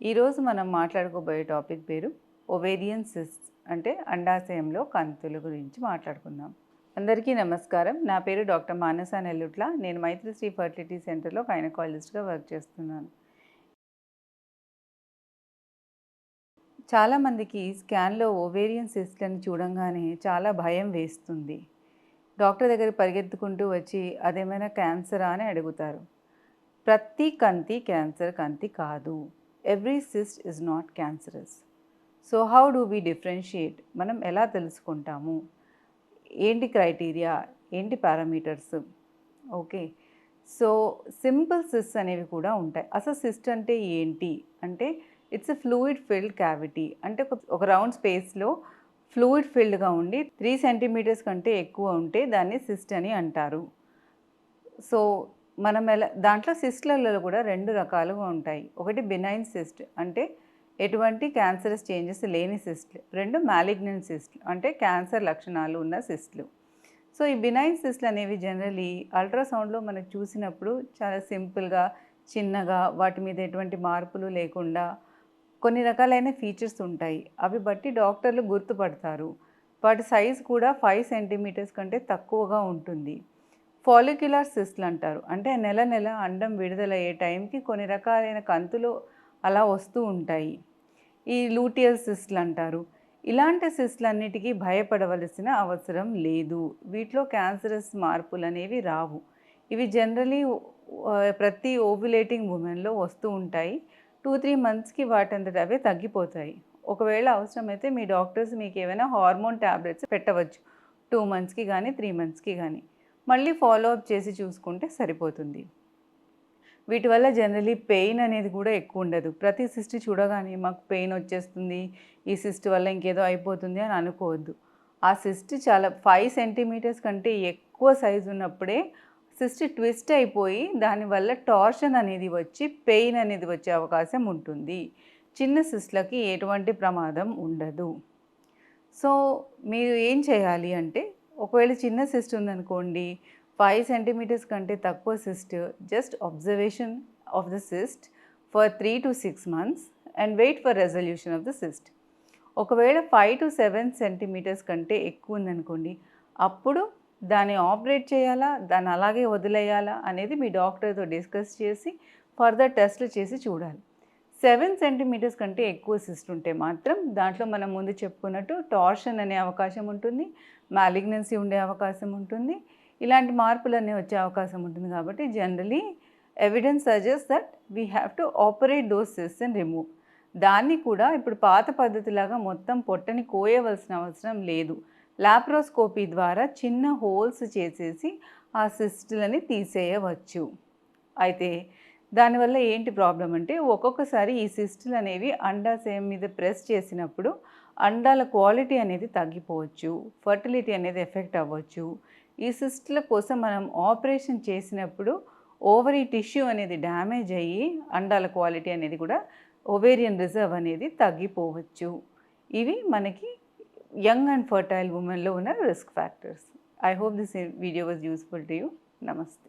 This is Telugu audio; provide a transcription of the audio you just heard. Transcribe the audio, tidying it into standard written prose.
ఈరోజు మనం మాట్లాడుకోబోయే టాపిక్ పేరు ఒవేరియన్ సిస్ట్, అంటే అండాశయంలో కంతుల గురించి మాట్లాడుకుందాం. అందరికీ నమస్కారం. నా పేరు డాక్టర్ మానస నెల్లుట్ల. నేను మైత్రిశ్రీ ఫర్టిలిటీ సెంటర్లో గైనకాలజిస్ట్గా వర్క్ చేస్తున్నాను. చాలామందికి స్కాన్లో ఒవేరియన్ సిస్ట్లను చూడంగానే చాలా భయం వేస్తుంది. డాక్టర్ దగ్గర పరిగెత్తుకుంటూ వచ్చి అదేమైనా క్యాన్సరా అని అడుగుతారు. ప్రతి కంతి క్యాన్సర్ కంతి కాదు. Every cyst is not cancerous. So how do we differentiate? మనం ఎలా తెలుసుకుంటాము? ఏంటి క్రైటీరియా, ఏంటి parameters? Okay, so simple cyst అనేవి కూడా ఉంటాయి. అసలు సిస్ట్ అంటే ఏంటి అంటే, it's a fluid field cavity. అంటే ఒక రౌండ్ స్పేస్లో ఫ్లూయిడ్ ఫిల్డ్గా ఉండి 3 సెంటీమీటర్స్ కంటే ఎక్కువ ఉంటే దాన్ని సిస్ట్ అని అంటారు. సో మనం దాంట్లో సిస్ట్లలో కూడా 2 రకాలుగా ఉంటాయి. ఒకటి బినైన్ సిస్ట్, అంటే ఎటువంటి క్యాన్సరస్ చేంజెస్ లేని సిస్ట్లు. 2 మాలిగ్నెంట్ సిస్ట్లు, అంటే క్యాన్సర్ లక్షణాలు ఉన్న సిస్ట్లు. సో ఈ బినైన్ సిస్ట్లు అనేవి జనరలీ అల్ట్రాసౌండ్లో మనం చూసినప్పుడు చాలా సింపుల్గా, చిన్నగా, వాటి మీద ఎటువంటి మార్పులు లేకుండా కొన్ని రకాలైన ఫీచర్స్ ఉంటాయి. అవి బట్టి డాక్టర్లు గుర్తుపడతారు. వాటి సైజ్ కూడా 5 సెంటీమీటర్స్ కంటే తక్కువగా ఉంటుంది. ఫాలిక్యులర్ సిస్ట్లు అంటారు. అంటే నెల నెల అండం విడుదలయ్యే టైంకి కొన్ని రకాలైన కంతులు అలా వస్తూ ఉంటాయి. ఈ లూటియల్ సిస్ట్లు అంటారు. ఇలాంటి సిస్ట్లన్నిటికీ భయపడవలసిన అవసరం లేదు. వీటిలో క్యాన్సరస్ మార్పులు అనేవి రావు. ఇవి జనరలీ ప్రతి ఓవ్యులేటింగ్ ఉమెన్లో వస్తూ ఉంటాయి. 2-3 మంత్స్కి వాటంతట అవే తగ్గిపోతాయి. ఒకవేళ అవసరమైతే మీ డాక్టర్స్ మీకు ఏమైనా హార్మోన్ ట్యాబ్లెట్స్ పెట్టవచ్చు, 2 మంత్స్కి కానీ 3 మంత్స్కి కానీ. మళ్ళీ ఫాలో అప్ చేసి చూసుకుంటే సరిపోతుంది. వీటి వల్ల జనరలీ పెయిన్ అనేది కూడా ఎక్కువ ఉండదు. ప్రతి సిస్ట్ చూడగానే మాకు పెయిన్ వచ్చేస్తుంది, ఈ సిస్ట్ వల్ల ఇంకేదో అయిపోతుంది అని అనుకోవద్దు. ఆ సిస్ట్ చాలా 5 సెంటీమీటర్స్ కంటే ఎక్కువ సైజు ఉన్నప్పుడే సిస్ట్ ట్విస్ట్ అయిపోయి దానివల్ల టార్షన్ అనేది వచ్చి పెయిన్ అనేది వచ్చే అవకాశం ఉంటుంది. చిన్న సిస్ట్లకి ఎటువంటి ప్రమాదం ఉండదు. సో మీరు ఏం చేయాలి అంటే, ఒకవేళ చిన్న సిస్ట్ ఉందనుకోండి, 5 సెంటీమీటర్స్ కంటే తక్కువ cyst, just observation of the cyst for 3-6 months and wait for resolution of the cyst. ఒకవేళ 5-7 సెంటీమీటర్స్ కంటే ఎక్కువ ఉందనుకోండి, అప్పుడు దాన్ని ఆపరేట్ చేయాలా, దాన్ని అలాగే వదిలేయాలా అనేది మీ డాక్టర్తో డిస్కస్ చేసి ఫర్దర్ టెస్ట్లు చేసి చూడాలి. 7 సెంటీమీటర్స్ కంటే ఎక్కువ సిస్ట్ ఉంటే మాత్రం దాంట్లో మనం ముందు చెప్పుకున్నట్టు టార్షన్ అనే అవకాశం ఉంటుంది, మాలిగ్నెన్సీ ఉండే అవకాశం ఉంటుంది, ఇలాంటి మార్పులన్నీ వచ్చే అవకాశం ఉంటుంది. కాబట్టి generally evidence suggest that we have to operate those cysts and remove. దాన్ని కూడా ఇప్పుడు పాత పద్ధతిలాగా మొత్తం పొట్టని కోయవలసిన అవసరం లేదు. లాప్రోస్కోపీ ద్వారా చిన్న హోల్స్ చేసేసి ఆ సిస్టులని తీసేయవచ్చు. అయితే దానివల్ల ఏంటి ప్రాబ్లం అంటే, ఒక్కొక్కసారి ఈ సిస్టులు అనేవి అండాశయం మీద ప్రెస్ చేసినప్పుడు అండాల క్వాలిటీ అనేది తగ్గిపోవచ్చు, ఫర్టిలిటీ అనేది ఎఫెక్ట్ అవ్వచ్చు. ఈ సిస్టుల కోసం మనం ఆపరేషన్ చేసినప్పుడు ఓవరీ టిష్యూ అనేది డ్యామేజ్ అయ్యి అండాల క్వాలిటీ అనేది కూడా, ఒవేరియన్ రిజర్వ్ అనేది తగ్గిపోవచ్చు. ఇవి మనకి యంగ్ అండ్ ఫర్టైల్ ఉమెన్లో ఉన్న risk factors. I hope this video was useful to you. నమస్తే.